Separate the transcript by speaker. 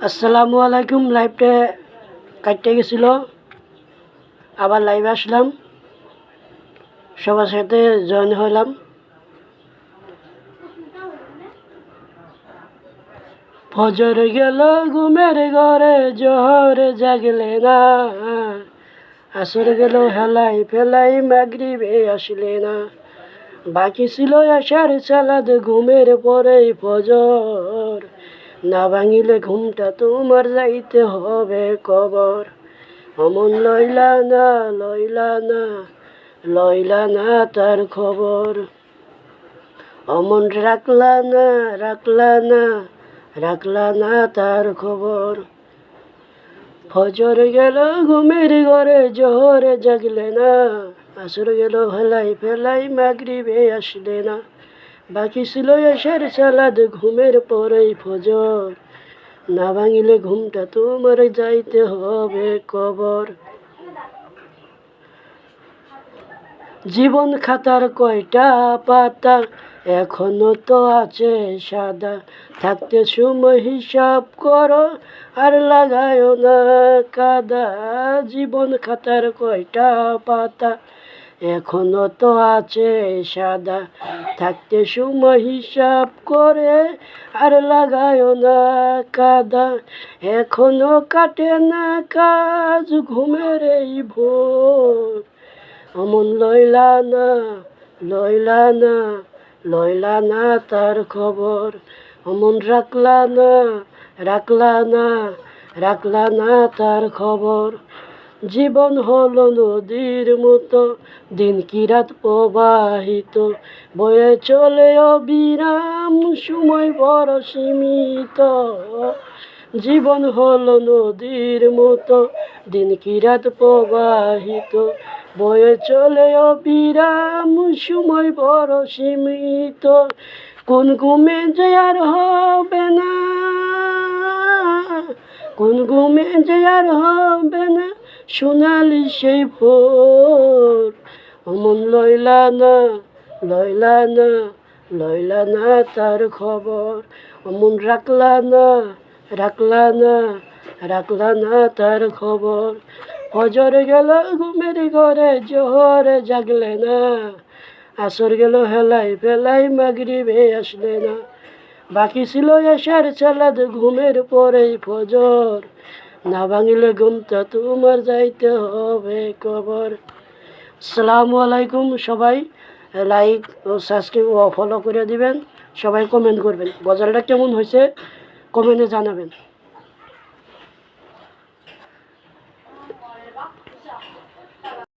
Speaker 1: আসসালামু আলাইকুম। লাইভটা কাটতে গেছিল, আবার লাইভে আসলাম, সবার সাথে জয়েন হলাম। ফজর গেল ঘুমের ঘরে, জোহর জাগলে না, আসর গেল হেলাই ফেলাই, মাগরিবে আসলে না, বাকি ছিল আশার সালাদ ঘুমের পরেই ফজর, না ভাঙিলে ঘুমটা তোমার যাইতে হবে কবর। অমন লইলা না লইলা না লইলা না তার খবর, অমন রাখলা না রাখলা না রাখলা না তার খবর। ফজর গেল ঘুমের ঘরে, জোহরে জাগলে না, আসর গেল হেলাই ফেলাই, মাগরিবে আসলে না, বাকি ছিল এসের সালাদ ঘুমের পরেই ফজর, না ভাঙিলে ঘুমটা তোমার যাইতে হবে কবর। জীবন খাতার কয়টা পাতা, এখনো তো আছে সাদা, থাকতে সময় হিসাব করো, আর লাগায় না কাদা। জীবন খাতার কয়টা পাতা, এখনো তো আছে সাদা, থাকতে সময় হিসাব করে, আর লাগায় না কাদা। এখনো কাটে না কাজ ঘুমের এই ভোর, অমন লইলা না লইলা না লইলা না তার খবর, অমন রাখলা না রাখলা না রাখলা না তার খবর। জীবন হলো নদীর মতো, দিন কি রাত প্রবাহিত, বয়ে চলে অবিরাম, সময় বড় সীমিত। জীবন হলো নদীর মতো, দিন কি রাত প্রবাহিত, বয়ে চলে অবিরাম, সময় বড় সীমিত। কোন ঘুমে যে আর হবে না, কোন ঘুমে যে আর হবে না, সোনালি সেই ভোর। অমন লইলা না লইলা না লইলা না তার খবর, অমন রাখলা না রাখলা না রাখলা না তার খবর। ফজর গেল ঘুমের ঘরে, জোহরে জাগলে না, আসর গেল হেলাই ফেলাই, মাগরিবে আসলে না, বাকি ছিল এশার সালাদ ঘুমের পরেই ফজর, না ভাঙিলে ঘুমটা তোমার যাইতে হবে কবর। আসসালামু আলাইকুম। সবাই লাইক ও সাবস্ক্রাইব ও ফলো করে দিবেন, সবাই কমেন্ট করবেন, গজলটা কেমন হয়েছে কমেন্টে জানাবেন।